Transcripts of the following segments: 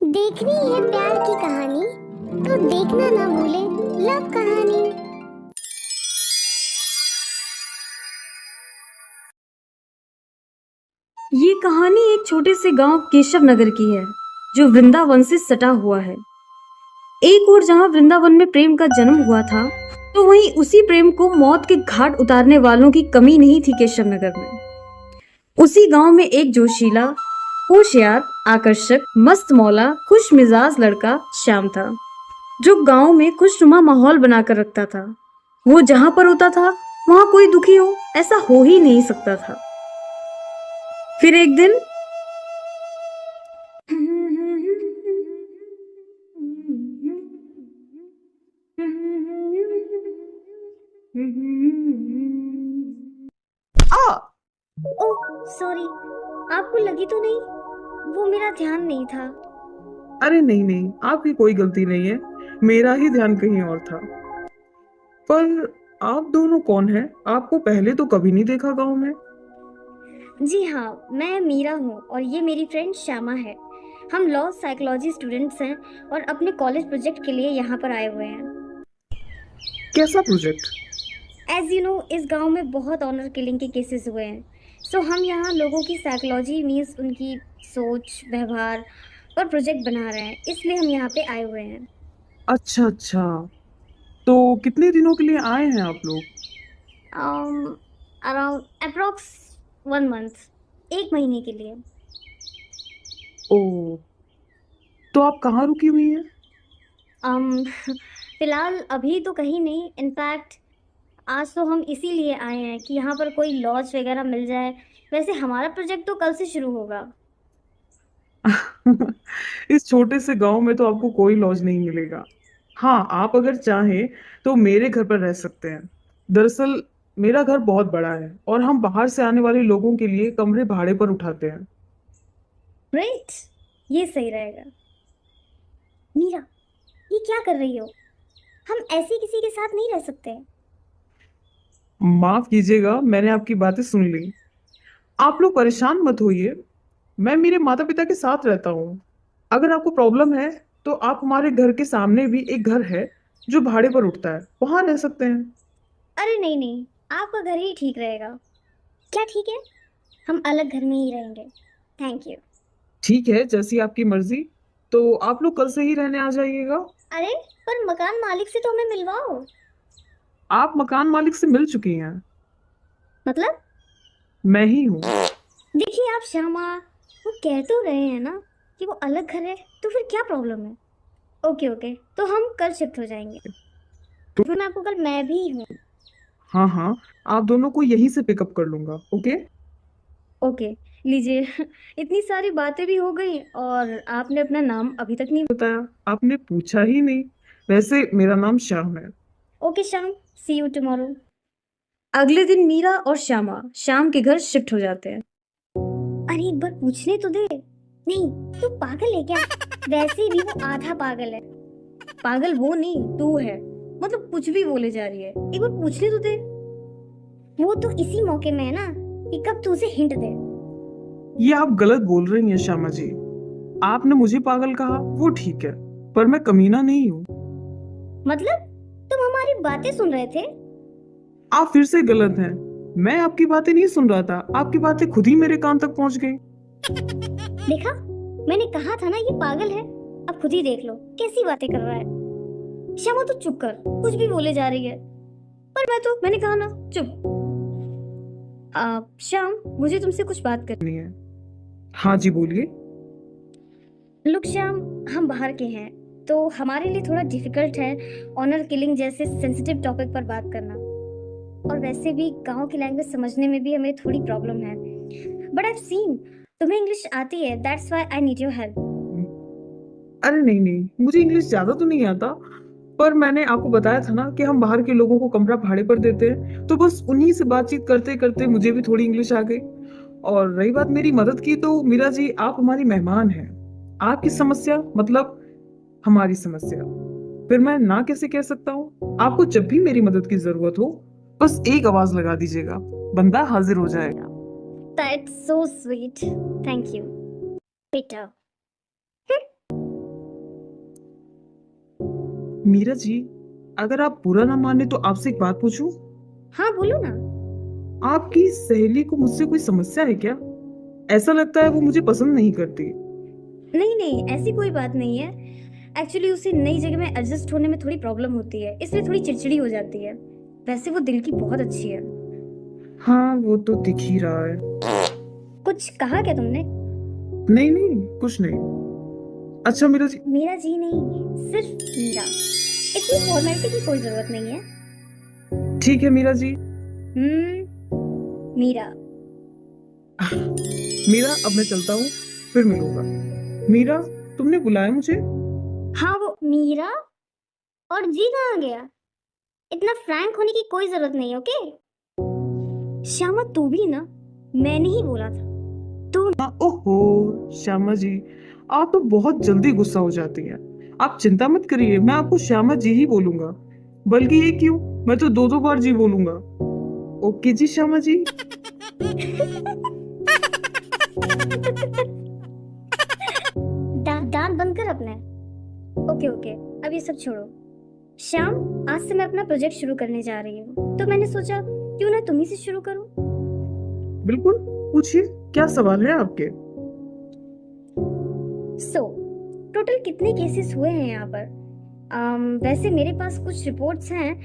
देखनी है प्यार की कहानी तो देखना ना भूले लव कहानी। ये कहानी एक छोटे से गांव केशव नगर की है जो वृंदावन से सटा हुआ है। एक ओर जहां वृंदावन में प्रेम का जन्म हुआ था, तो वहीं उसी प्रेम को मौत के घाट उतारने वालों की कमी नहीं थी केशव नगर में। उसी गांव में एक जोशीला, होशियार, आकर्षक, मस्त मौला, खुश मिजाज लड़का श्याम था, जो गांव में खुशनुमा माहौल बनाकर रखता था। वो जहां पर होता था वहां कोई दुखी हो ऐसा हो ही नहीं सकता था। फिर एक दिन ओह सॉरी, आपको लगी तो नहीं? वो मेरा ध्यान नहीं था। अरे नहीं नहीं, आपकी कोई गलती नहीं है। मेरा ही ध्यान कहीं और था। पर आप दोनों कौन हैं? आपको पहले तो कभी नहीं देखा गांव में। जी हाँ, मैं मीरा हूँ और ये मेरी फ्रेंड श्यामा है। हम लॉ साइकोलॉजी स्टूडेंट्स हैं और अपने कॉलेज प्रोजेक्ट के लिए यहाँ पर आए हुए हैं। कैसा प्रोजेक्ट? एज यू नो, इस गांव में बहुत ऑनर किलिंग के केसेस हुए हैं। सो हम यहाँ लोगों की साइकोलॉजी मीन्स उनकी सोच, व्यवहार पर प्रोजेक्ट बना रहे हैं, इसलिए हम यहाँ पे आए हुए हैं। अच्छा अच्छा, तो कितने दिनों के लिए आए हैं आप लोग? अराउंड अप्रोक्स 1 मंथ, 1 महीने के लिए। ओ, तो आप कहाँ रुकी हुई हैं? um, फिलहाल अभी तो कहीं नहीं। इनफैक्ट आज तो हम इसीलिए आए हैं कि यहाँ पर कोई लॉज वगैरह मिल जाए। वैसे हमारा प्रोजेक्ट तो कल से शुरू होगा। इस छोटे से गांव में तो आपको कोई लॉज नहीं मिलेगा। हाँ, आप अगर चाहें तो मेरे घर पर रह सकते हैं। दरअसल मेरा घर बहुत बड़ा है और हम बाहर से आने वाले लोगों के लिए कमरे भाड़े पर उठाते हैं। ग्रेट, ये सही रहेगा। मीरा, ये क्या कर रही हो? हम ऐसे किसी के साथ नहीं रह सकते। माफ कीजिएगा, मैंने आपकी बातें सुन ली। आप लोग परेशान मत होइए। मैं मेरे माता पिता के साथ रहता हूँ। अगर आपको प्रॉब्लम है तो आप हमारे घर के सामने भी एक घर है जो भाड़े पर उठता है, वहां रह सकते हैं। अरे नहीं नहीं, आपका घर ही ठीक रहेगा। क्या ठीक है? हम अलग घर में ही रहेंगे। Thank you. ठीक है, जैसी आपकी मर्जी। तो आप लोग कल से ही रहने आ जाइएगा। अरे, पर मकान मालिक से तो हमें मिलवाओ। आप मकान मालिक से मिल चुकी हैं। मतलब? मैं ही हूँ। देखिए आप श्यामा, वो कह तो रहे हैं ना कि वो अलग घर है, तो फिर क्या प्रॉब्लम है? ओके ओके, तो हम कल शिफ्ट हो जाएंगे। तो फिर मैं आपको कल मैं भी हूँ। हाँ हाँ, आप दोनों को यहीं से पिकअप कर लूंगा। ओके। ओके, लीजिए। इतनी सारी बातें भी हो गई और आपने अपना नाम अभी तक नहीं बताया। आपने पूछा ही नहीं। वैसे मेरा नाम श्याम है। Okay Shyam, see you tomorrow. अगले दिन मीरा और श्यामा श्याम के घर शिफ्ट हो जाते हैं। अरे एक बार पूछने तो दे। नहीं, तू पागल है क्या? वैसे भी वो आधा पागल है। पागल वो नहीं, तू है। मतलब कुछ भी बोले जा रही है, एक बार पूछने तो दे। वो तो इसी मौके में है ना कि कब तू उसे हिंट दे। ये आप गलत बोल रही हैं श्यामा जी। आपने मुझे पागल कहा वो ठीक है, पर मैं कमीना नहीं हूँ। मतलब तुम हमारी बातें सुन रहे थे? आप फिर से गलत हैं। मैं आपकी बातें नहीं सुन रहा था, आपकी बातें खुद ही मेरे कान तक पहुंच गई। देखा, मैंने कहा था ना ये पागल है। अब खुद ही देख लो कैसी बातें कर रहा है। श्यामा तू चुप कर, कुछ भी बोले जा रही है। पर मैंने कहा ना, चुप। श्याम, मुझे तुमसे कुछ बात करनी है। हाँ जी, बोलिए। लुक श्याम, हम बाहर के हैं तो हमारे लिए थोड़ा डिफिकल्ट है ऑनर किलिंग जैसे सेंसिटिव टॉपिक पर बात करना। और वैसे भी गांव की लैंग्वेज समझने में भी हमें थोड़ी प्रॉब्लम है। बट आई हैव सीन तुम्हें इंग्लिश आती है, that's why I need your help. अरे नहीं नहीं, मुझे इंग्लिश ज्यादा तो नहीं आता। पर मैंने आपको बताया था ना कि हम बाहर के लोगों को कमरा भाड़े पर देते हैं, तो बस उन्हीं से बातचीत करते करते मुझे भी थोड़ी इंग्लिश आ गई। और रही बात मेरी मदद की, तो मीरा जी आप हमारी मेहमान हैं। आपकी समस्या मतलब हमारी समस्या। फिर मैं ना कैसे कह सकता हूँ? आपको जब भी मेरी मदद की जरूरत हो बस एक आवाज लगा दीजिएगा, बंदा हाजिर हो जाएगा। That's so sweet, thank you बेटा। मीरा जी, अगर आप बुरा ना माने तो आपसे एक बात पूछूं? हाँ बोलो ना। आपकी सहेली को मुझसे कोई समस्या है क्या? ऐसा लगता है वो मुझे पसंद नहीं करती। नहीं नहीं, ऐसी कोई बात नहीं है। एक्चुअली उसे नई जगह में एडजस्ट होने में थोड़ी प्रॉब्लम होती है, इसलिए थोड़ी चिड़चिड़ी हो जाती है। वैसे वो दिल की बहुत अच्छी है। हाँ, वो तो दिख ही रहा है। कुछ कहा क्या तुमने? नहीं नहीं, कुछ नहीं। अच्छा मीरा जी, मीरा जी नहीं, सिर्फ मीरा। इतनी फॉर्मेलिटी की कोई जरूरत नहीं है। ठीक है मीरा जी। मीरा। मीरा, अब मैं चलता हूँ, फिर मिलूंगा। मीरा, तुमने बुलाया मुझे? हाँ वो मीरा। और जी कहाँ गया? इतना फ्रैंक होने की कोई जरूरत नहीं, ओके? श्यामा तू भी ना, मैंने ही बोला था। ओहो श्यामा जी, आप तो बहुत जल्दी गुस्सा हो जाती हैं। आप चिंता मत करिए, मैं आपको श्यामा जी ही बोलूंगा। बल्कि ये क्यों, मैं तो दो दो बार जी बोलूंगा। ओके जी श्यामा जी। दांत बंद कर अपने। ओके ओके, अब ये सब छोड़ो। श्याम, आज से मैं अपना प्रोजेक्ट शुरू करने जा रही हूँ, तो मैंने सोचा क्यों ना तुम ही से शुरू करूँ। बिल्कुल, पूछिए, क्या सवाल है आपके? टोटल कितने केसेस हुए हैं यहाँ पर? वैसे मेरे पास कुछ रिपोर्ट्स हैं,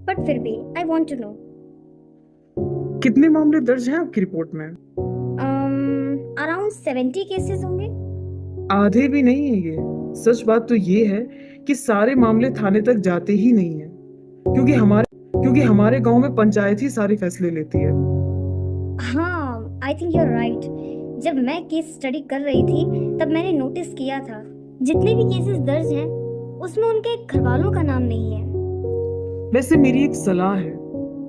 बट फिर भी आई वांट टू नो। कितने मामले दर्ज हैं आपकी रिपोर्ट में? अराउंड 70 केसेस होंगे। आधे भी नहीं है ये। सच बात तो ये है कि सारे मामले थाने तक जाते ही नहीं है, क्योंकि हमारे गांव में पंचायत ही सारे फैसले लेती है। हाँ, I think you are right. जब मैं केस स्टडी कर रही थी तब मैंने नोटिस किया था, जितने भी केसेस दर्ज हैं उसमें उनके घर वालों का नाम नहीं है। वैसे मेरी एक सलाह है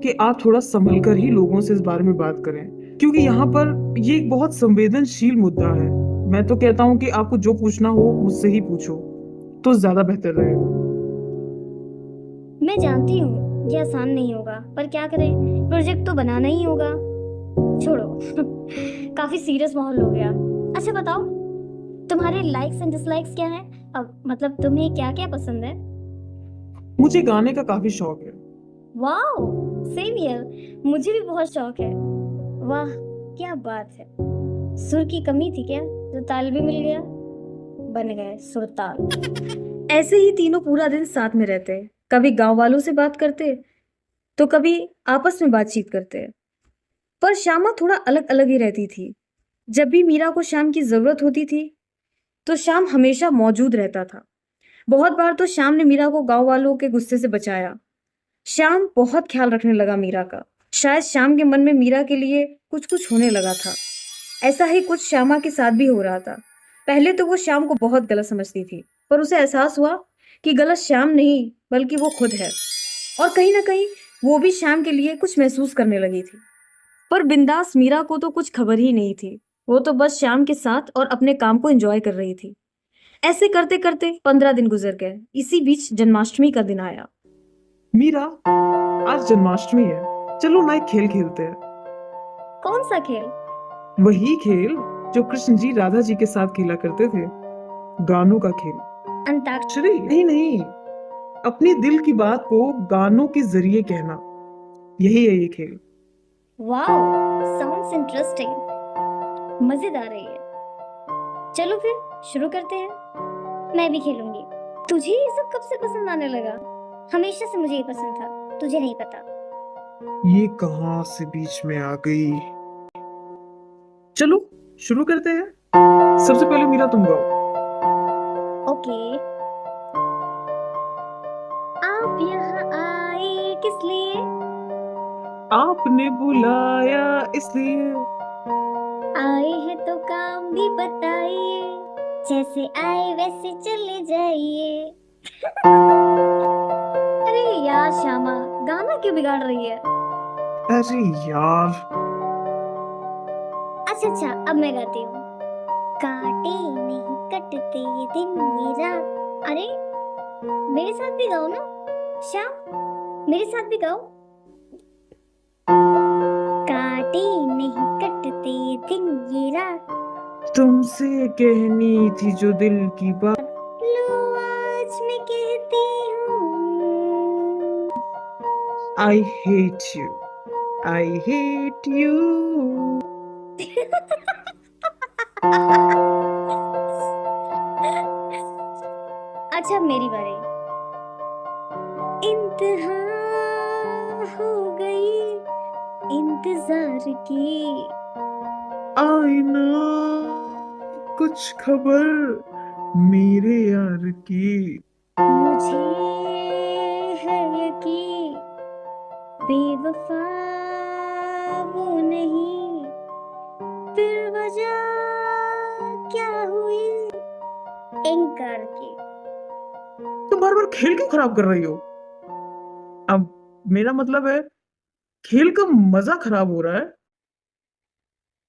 कि आप थोड़ा संभल कर ही लोगों से इस बारे में बात करें, क्योंकि यहाँ पर ये एक बहुत संवेदनशील मुद्दा है। मैं तो कहता हूँ कि आपको जो पूछना हो मुझसे ही पूछो, तो ज्यादा बेहतर रहेगा। मैं जानती हूँ ये आसान नहीं होगा, पर क्या करें, प्रोजेक्ट तो बनाना ही होगा। छोड़ो काफी सीरियस माहौल हो गया। अच्छा बताओ, तुम्हारे लाइक्स एंड डिसलाइक्स क्या हैं? अब मतलब तुम्हें क्या क्या पसंद है? मुझे गाने का काफी शौक है। वाओ, सेम हियर, मुझे भी बहुत शौक है। वाह क्या बात है। सुर की कमी थी क्या, जो ताल भी मिल गया? बन गए सुरताल। ऐसे ही तीनों पूरा दिन साथ में रहते, कभी गांव वालों से बात करते तो कभी आपस में बातचीत करते। पर श्यामा थोड़ा अलग अलग ही रहती थी। जब भी मीरा को श्याम की जरूरत होती थी तो श्याम हमेशा मौजूद रहता था। बहुत बार तो श्याम ने मीरा को गांव वालों के गुस्से से बचाया। श्याम बहुत ख्याल रखने लगा मीरा का। शायद श्याम के मन में मीरा के लिए कुछ कुछ होने लगा था। ऐसा ही कुछ श्यामा के साथ भी हो रहा था। पहले तो वो श्याम को बहुत गलत समझती थी, पर उसे एहसास हुआ कि गलत श्याम नहीं बल्कि वो खुद है, और कहीं ना कहीं वो भी श्याम के लिए कुछ महसूस करने लगी थी। पर बिंदास मीरा को तो कुछ खबर ही नहीं थी। वो तो बस श्याम के साथ और अपने काम को एंजॉय कर रही थी। ऐसे करते करते 15 दिन गुजर गए। इसी बीच जन्माष्टमी का दिन आया। मीरा, आज जन्माष्टमी है, चलो ना एक खेल खेलते हैं। कौन सा खेल? वही खेल जो कृष्ण जी राधा जी के साथ खेला करते थे, गानों का खेल। अंताक्षरी? नहीं नहीं, अपने दिल की बात को गानों के जरिए कहना, यही है ये खेल। Wow, sounds interesting. मजेदार है ये। चलो फिर शुरू करते हैं। मैं भी खेलूंगी। तुझे ये सब कब से पसंद आने लगा? हमेशा से मुझे ये पसंद था, तुझे नहीं पता। ये कहां से बीच में आ गई? चलो शुरू करते हैं। सबसे पहले मीरा तुम गाओ। ओके। आप यहाँ आए किस लिए? आपने बुलाया इसलिए। आए हैं तो काम भी बताइए, जैसे आए वैसे चले जाइए। अरे यार श्यामा, गाना क्यों बिगाड़ रही है? अरे यार, अच्छा अब मैं गाती हूँ। काटे नहीं कटते ये दिन ये रात। अरे मेरे साथ भी गाओ ना श्याम, मेरे साथ भी गाओ। काटे नहीं कटते ये दिन ये रात, तुमसे कहनी थी जो दिल की बात। लो आज मैं कहती हूँ I hate you. I hate you. अच्छा मेरी बारी। इंतहा हो गई इंतजार की। आईना कुछ खबर मेरे यार की। मुझे है यकीन बेवफा वो नहीं, फिर वजह क्या हुई इनकार की। तुम बार बार खेल क्यों खराब कर रही हो? अब मेरा मतलब है खेल का मजा खराब हो रहा है।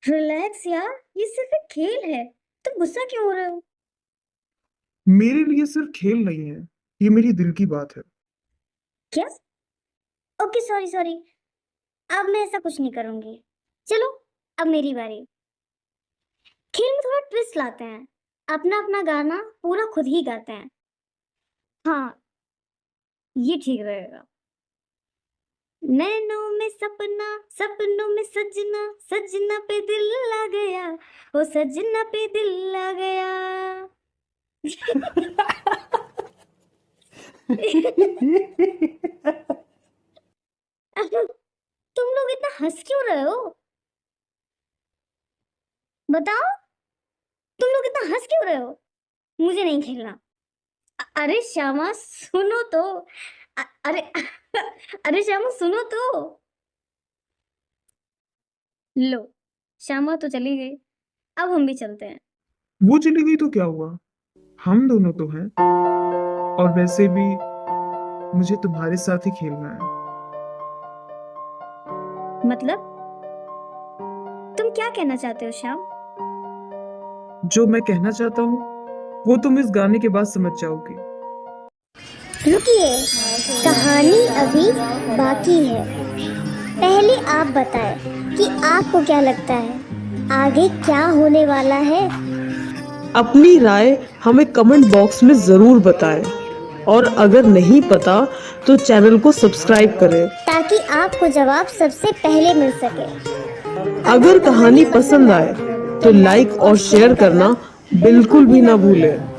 रिलैक्स यार, ये सिर्फ एक खेल है, तुम गुस्सा क्यों हो रहे हो? मेरे लिए सिर्फ खेल नहीं है, ये मेरी दिल की बात है। क्या? ओके सॉरी सॉरी, अब मैं ऐसा कुछ नहीं करूंगी। चलो अब मेरी बारी। खेल में थोड़ा ट्विस्ट लाते हैं, अपना अपना गाना पूरा खुद ही गाते हैं। हाँ ये ठीक रहेगा। नैनों में सपना सपनों में सजना, सजना पे दिल आ गया, ओ सजना पे दिल आ गया। तुम लोग इतना हंस क्यों रहे हो? बताओ, तुम लोग इतना हंस क्यों रहे हो? मुझे नहीं खेलना। अरे श्यामा सुनो तो। अरे अरे श्यामा सुनो तो। लो, श्यामा तो चली गई, अब हम भी चलते हैं। वो चली गई तो क्या हुआ, हम दोनों तो हैं। और वैसे भी मुझे तुम्हारे साथ ही खेलना है। मतलब तुम क्या कहना चाहते हो श्याम? जो मैं कहना चाहता हूँ वो तुम इस गाने के बाद समझ जाओगे। रुकिए, कहानी अभी बाकी है। पहले आप बताएं कि आपको क्या लगता है आगे क्या होने वाला है। अपनी राय हमें कमेंट बॉक्स में ज़रूर बताएं और अगर नहीं पता तो चैनल को सब्सक्राइब करें ताकि आपको जवाब सबसे पहले मिल सके। अगर कहानी पसंद आए तो लाइक और शेयर करना बिल्कुल भी ना भूलें।